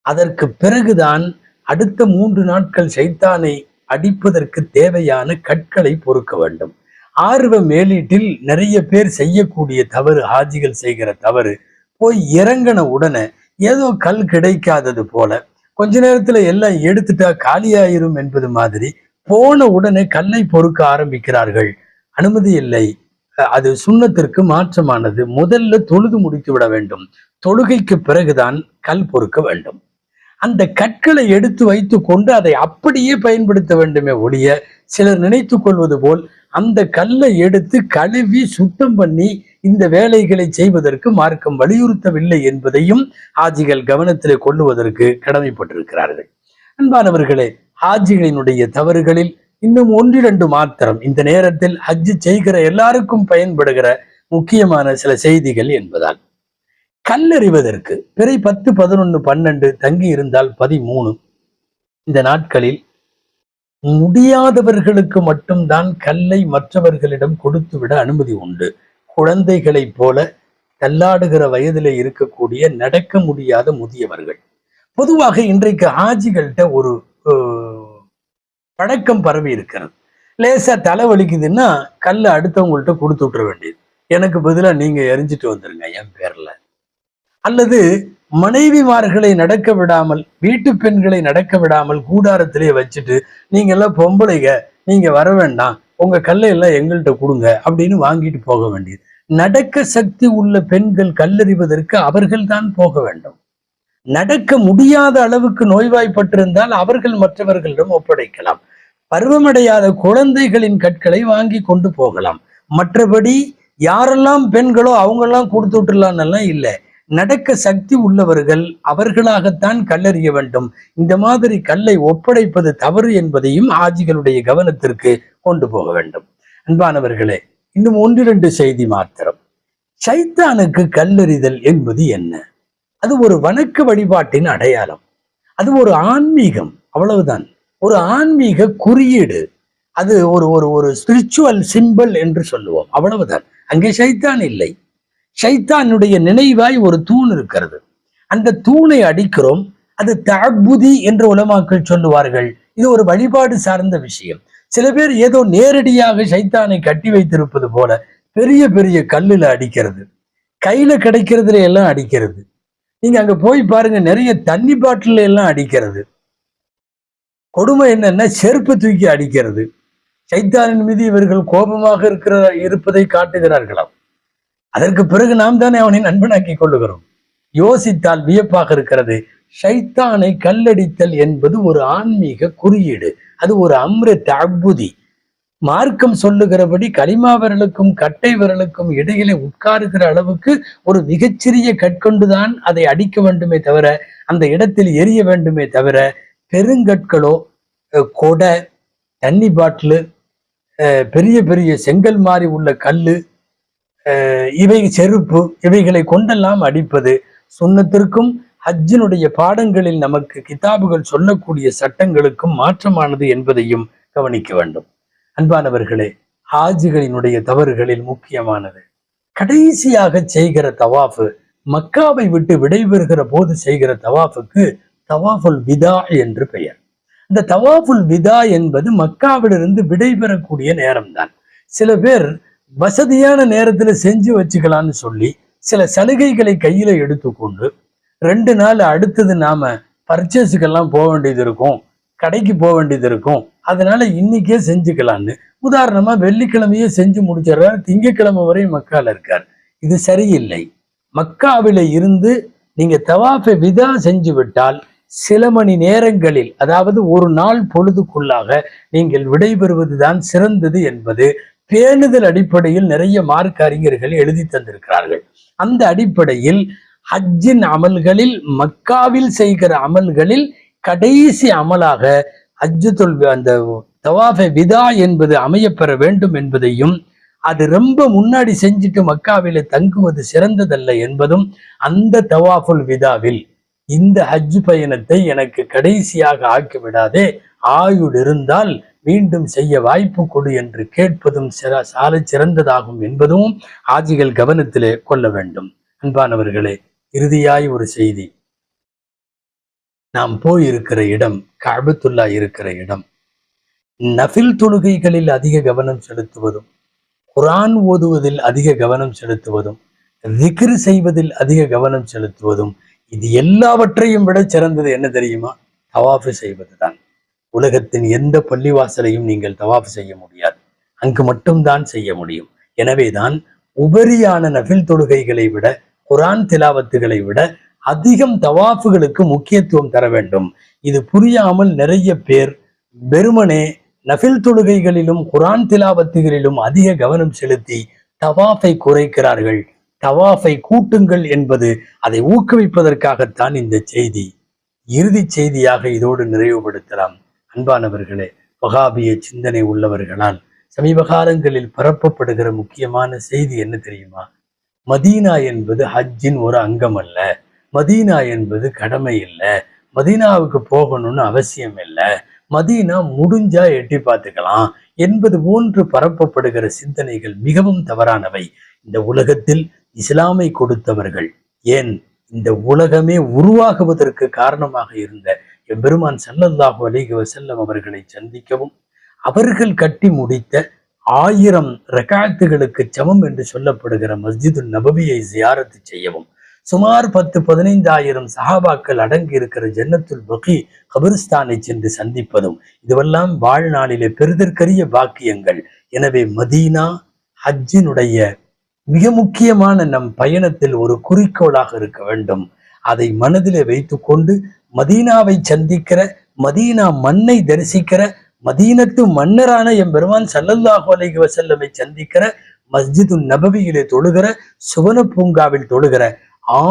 அதற்கு பிறகுதான் அடுத்த 3 நாட்கள் ஷைத்தானை அடிப்பதற்கு தேவையான கற்களை பொறுக்க வேண்டும். ஆர்வ மேலீட்டில் நிறைய பேர் செய்யக்கூடிய தவறு, ஹாஜிகள் செய்கிற தவறு, போய் இறங்கின உடனே ஏதோ கல் கிடைக்காதது போல கொஞ்ச நேரத்துல எல்லாம் எடுத்துட்டா காலியாயிரும் என்பது மாதிரி போன உடனே கல்லை பொறுக்க ஆரம்பிக்கிறார்கள். அனுமதி இல்லை, அது சுன்னத்திற்கு மாற்றமானது. முதல்ல தொழுது முடித்து விட வேண்டும், தொழுகைக்கு பிறகுதான் கல் பொறுக்க வேண்டும். அந்த கற்களை எடுத்து வைத்து கொண்டு அதை அப்படியே பயன்படுத்த வேண்டுமே ஒழிய, சிலர் நினைத்து கொள்வது போல் அந்த கல்லை எடுத்து கழுவி சுத்தம் பண்ணி இந்த வேலைகளை செய்வதற்கு மார்க்கம் வலியுறுத்தவில்லை என்பதையும் ஹாஜிகள் கவனத்திலே கொள்ளுவதற்கு கடமைப்பட்டிருக்கிறார்கள். அன்பானவர்களே, ஹாஜிகளினுடைய தவறுகளில் இன்னும் 1-2 மாத்திரம் இந்த நேரத்தில் ஹஜ்ஜு செய்கிற எல்லாருக்கும் பயன்படுகிற முக்கியமான சில செய்திகள் என்பதால், கல்லறிவதற்கு பிறை 10, 11, 12 தங்கி இருந்தால் 13 இந்த நாட்களில் முடியாதவர்களுக்கு மட்டும்தான் கல்லை மற்றவர்களிடம் கொடுத்து விட அனுமதி உண்டு. குழந்தைகளைப் போல தள்ளாடுகிற வயதிலே இருக்கக்கூடிய நடக்க முடியாத முதியவர்கள். பொதுவாக இன்றைக்கு ஹாஜிகள்கிட்ட ஒரு பழக்கம் பரவி இருக்கிறது. லேசா தலை வலிக்குதுன்னா கல்லை அடுத்தவங்கள்ட்ட கொடுத்து விட்டுற வேண்டியது, எனக்கு பதிலா நீங்க எரிஞ்சிட்டு வந்துருங்க என் பேர்ல. அல்லது மனைவிமார்களை நடக்க விடாமல், வீட்டு பெண்களை நடக்க விடாமல் கூடாரத்திலே வச்சுட்டு, நீங்க எல்லாம் பொம்பளைங்க, நீங்க வர வேண்டாம், உங்க கல்லையெல்லாம் எங்கள்கிட்ட கொடுங்க அப்படின்னு வாங்கிட்டு போக வேண்டியது. நடக்க சக்தி உள்ள பெண்கள் கல்லறிவதற்கு அவர்கள் தான் போக வேண்டும். நடக்க முடியாத அளவுக்கு நோய்வாய்ப்பட்டிருந்தால் அவர்கள் மற்றவர்களிடம் ஒப்படைக்கலாம். பருவமடையாத குழந்தைகளின் கற்களை வாங்கி கொண்டு போகலாம். மற்றபடி யாரெல்லாம் பெண்களோ அவங்கெல்லாம் கொடுத்து விட்டுலான்னு இல்லை. நடக்க சக்தி உள்ளவர்கள் அவர்களாகத்தான் கல்லறிய வேண்டும். இந்த மாதிரி கல்லை ஒப்படைப்பது தவறு என்பதையும் ஆஜிகளுடைய கவனத்திற்கு கொண்டு போக வேண்டும். அன்பானவர்களே, இன்னும் 1-2 செய்தி மாத்திரம். ஷைத்தானுக்கு கல்லெறிதல் என்பது என்ன? அது ஒரு வணக்க வழிபாட்டின் அடையாளம், அது ஒரு ஆன்மீகம், அவ்வளவுதான். ஒரு ஆன்மீக குறியீடு, அது ஒரு ஒரு ஒரு ஸ்பிரிச்சுவல் சிம்பிள் என்று சொல்லுவோம், அவ்வளவுதான். அங்கே ஷைத்தான் இல்லை. ஷைத்தானுடைய நினைவாய் ஒரு தூண் இருக்கிறது, அந்த தூணை அடிக்கிறோம். அது தஅப்புதி என்று உலமாக்கள் சொல்லுவார்கள். இது ஒரு வழிபாடு சார்ந்த விஷயம். சில பேர் ஏதோ நேரடியாக ஷைத்தானை கட்டி வைத்திருப்பது போல பெரிய பெரிய கல்லுல அடிக்கிறது, கையில கிடைக்கிறதுல எல்லாம் அடிக்கிறது. நீங்க அங்க போய் பாருங்க, நிறைய தண்ணி பாட்டில எல்லாம் அடிக்கிறது. கொடுமை என்னன்னா செருப்பு தூக்கி அடிக்கிறது. ஷைத்தானின் மீது இவர்கள் கோபமாக இருப்பதை காட்டுகிறார்களாம். அதற்கு பிறகு நாம் தானே அவனை நண்பனாக்கி கொள்ளுகிறோம். யோசித்தால் வியப்பாக இருக்கிறது. ஷைத்தானை கல்லடித்தல் என்பது ஒரு ஆன்மீக குறியீடு, அது ஒரு அம்ரு தஅப்புதி. மார்க்கம் சொல்லுகிறபடி கலிமா விரலுக்கும் கட்டை விரலுக்கும் இடையிலே உட்காருகிற அளவுக்கு ஒரு மிகச்சிறிய கற்கொண்டுதான் அதை அடிக்க வேண்டுமே தவிர, அந்த இடத்தில் எரிய வேண்டுமே தவிர, பெருங்கற்களோ, கொடை, தண்ணி பாட்டிலு, பெரிய பெரிய செங்கல் மாறி உள்ள கல்லு, இவை செருப்பு, இவைகளை கொண்டெல்லாம் அடிப்பது சுன்னத்திற்கும் ஹஜ்ஜினுடைய பாடங்களில் நமக்கு கிதாபுகள் சொல்லக்கூடிய சட்டங்களுக்கும் மாற்றமானது என்பதையும் கவனிக்க வேண்டும். அன்பானவர்களே, ஹாஜிகளினுடைய தவறுகளில் முக்கியமானது. கடைசியாக செய்கிற தவாஃபு, மக்காவை விட்டு விடைபெறுகிற போது செய்கிற தவாஃபுக்கு தவாஃபுல் விதா என்று பெயர். இந்த தவாஃபுல் விதா என்பது மக்காவிலிருந்து விடைபெறக்கூடிய நேரம்தான். சில பேர் வசதியான நேரத்துல செஞ்சு வச்சுக்கலான்னு சொல்லி சில சலுகைகளை கையில எடுத்துக்கொண்டு 2 நாள் அடுத்தது நாம பர்ச்சேஸுக்கெல்லாம் போக வேண்டியது இருக்கும், கடைக்கு போக வேண்டியது இருக்கும், அதனால இன்னைக்கே செஞ்சுக்கலான்னு உதாரணமா வெள்ளிக்கிழமையே செஞ்சு முடிச்சிடறாரு, திங்கட்கிழமை வரை மக்கால இருக்கார். இது சரியில்லை. மக்காவில இருந்து நீங்க தவாஃபை விதா செஞ்சு விட்டால் சில மணி நேரங்களில், அதாவது ஒரு நாள் பொழுதுக்குள்ளாக நீங்கள் விடைபெறுவதுதான் சிறந்தது என்பது பேணுதல் அடிப்படையில் நிறைய மார்க்க அறிஞர்கள் எழுதி தந்திருக்கிறார்கள். அந்த அடிப்படையில் ஹஜ்ஜின் அமல்களில், மக்காவில் செய்கிற அமல்களில் கடைசி அமலாக ஹஜ்ஜத்துல் அந்த தவாஃபை விதா என்பது அமையப்பெற வேண்டும் என்பதையும், அது ரொம்ப முன்னாடி செஞ்சுட்டு மக்காவில தங்குவது சிறந்ததல்ல என்பதும், அந்த தவாஃபுல் விதாவில் இந்த ஹஜ் பயணத்தை எனக்கு கடைசியாக ஆக்கிவிடாதே, ஆயுள் இருந்தால் மீண்டும் செய்ய வாய்ப்பு கொடு என்று கேட்பதும் சால சிறந்ததாகும் என்பதும் ஆஜிகள் கவனத்திலே கொள்ள வேண்டும். அன்பானவர்களே, இறுதியாய் ஒரு செய்தி. நாம் போயிருக்கிற இடம், கஅபத்துல்லா இருக்கிற இடம், நஃபில் தொழுகைகளில் அதிக கவனம் செலுத்துவதும், குர்ஆன் ஓதுவதில் அதிக கவனம் செலுத்துவதும், திக்ர் செய்வதில் அதிக கவனம் செலுத்துவதும், இது எல்லாவற்றையும் விட சிறந்தது என்ன தெரியுமா? தவாஃப் செய்வதுதான். உலகத்தின் எந்த பள்ளிவாசலையும் நீங்கள் தவாஃப் செய்ய முடியாது, அங்கு மட்டும்தான் செய்ய முடியும். எனவேதான் உபரியான நஃபில் தொழுகைகளை விட, குர்ஆன் திலாவத்துகளை விட அதிகம் தவாஃபுகளுக்கு முக்கியத்துவம் தர வேண்டும். இது புரியாமல் நிறைய பேர் வெறுமனே நஃபில் தொழுகைகளிலும் குர்ஆன் திலாவத்துகளிலும் அதிக கவனம் செலுத்தி தவாஃபை குறைக்கிறார்கள். தவாஃபை கூட்டுங்கள் என்பது, அதை ஊக்குவிப்பதற்காகத்தான் இந்த செய்தி. இறுதி செய்தியாக இதோடு நிறைவுபடுத்தலாம். அன்பானவர்களே, வஹாபிய சிந்தனை உள்ளவர்களால் சமீப காலங்களில் பரப்பப்படுகிற முக்கியமான செய்தி என்ன தெரியுமா? மதீனா என்பது ஹஜ்ஜின் ஒரு அங்கம் அல்ல, மதீனா என்பது கடமை இல்லை, மதீனாவுக்கு போகணும்னு அவசியம் இல்லை, மதீனா முடிஞ்சா எட்டி பார்த்துக்கலாம் என்பது போன்று பரப்பப்படுகிற சிந்தனைகள் மிகவும் தவறானவை. இந்த உலகத்தில் இஸ்லாமை கொடுத்தவர்கள், ஏன் இந்த உலகமே உருவாகுவதற்கு காரணமாக இருந்த எம்பெருமான் ஸல்லல்லாஹு அலைஹி வஸல்லம் அவர்களை சந்திக்கவும், அவர்கள் கட்டி முடித்த 1000 ரகாத்துகளுக்கு சமம் என்று சொல்லப்படுகிற மஸ்ஜிதுல் நபவியை ஜியாரத்து செய்யவும், சுமார் 10-15 சஹாபாக்கள் அடங்கி இருக்கிற ஜன்னத்துல் பகீ கபிரிஸ்தானை சென்று சந்திப்பதும், இதுவெல்லாம் வாழ்நாளிலே பெறுதற்கரிய பாக்கியங்கள். எனவே மதீனா ஹஜ்ஜினுடைய மிக முக்கியமான நம் பயணத்தில் ஒரு குறிக்கோளாக இருக்க வேண்டும். அதை மனதிலே வைத்து கொண்டு மதீனாவை சந்திக்கிற, மதீனா மண்ணை தரிசிக்கிற, மதீனத்து மன்னரான எம்பெருமான் ஸல்லல்லாஹு அலைஹி வஸல்லமை சந்திக்கிற, மஸ்ஜிதுன் நபவியிலே தொழுகிற, சுவன பூங்காவில் தொழுகிற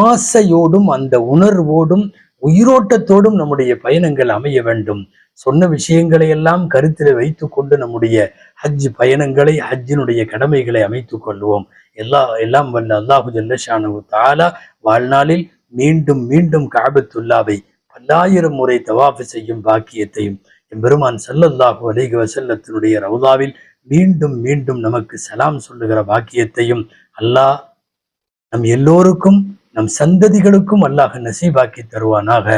ஆசையோடும் அந்த உணர்வோடும் உயிரோட்டத்தோடும் நம்முடைய பயணங்கள் அமைய வேண்டும். சொன்ன விஷயங்களை எல்லாம் கருத்தில் வைத்து கொண்டு நம்முடைய ஹஜ் பயணங்களை, ஹஜ்ஜினுடைய கடமைகளை அமைத்துக் கொள்வோம். எல்லாம் வல்ல அல்லாஹு ஜல்ல ஷானஹு தஆலா வாழ்நாளில் மீண்டும் மீண்டும் கஅபத்துல்லாவை 1000 முறை தவாஃப் செய்யும் பாக்கியத்தையும், எம்பெருமான் ஸல்லல்லாஹு அலைஹி வஸல்லத்தினுடைய ரவுதாவில் மீண்டும் மீண்டும் நமக்கு சலாம் சொல்லுகிற பாக்கியத்தையும் அல்லாஹ் நம் எல்லோருக்கும், நம் சந்ததிகளுக்கும் அல்லாஹ் நசீபாக்கி தருவானாக.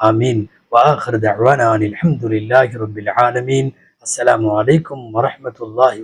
ஆமீன். وآخر دعوانا أن الحمد لله رب العالمين. السلام عليكم ورحمة الله.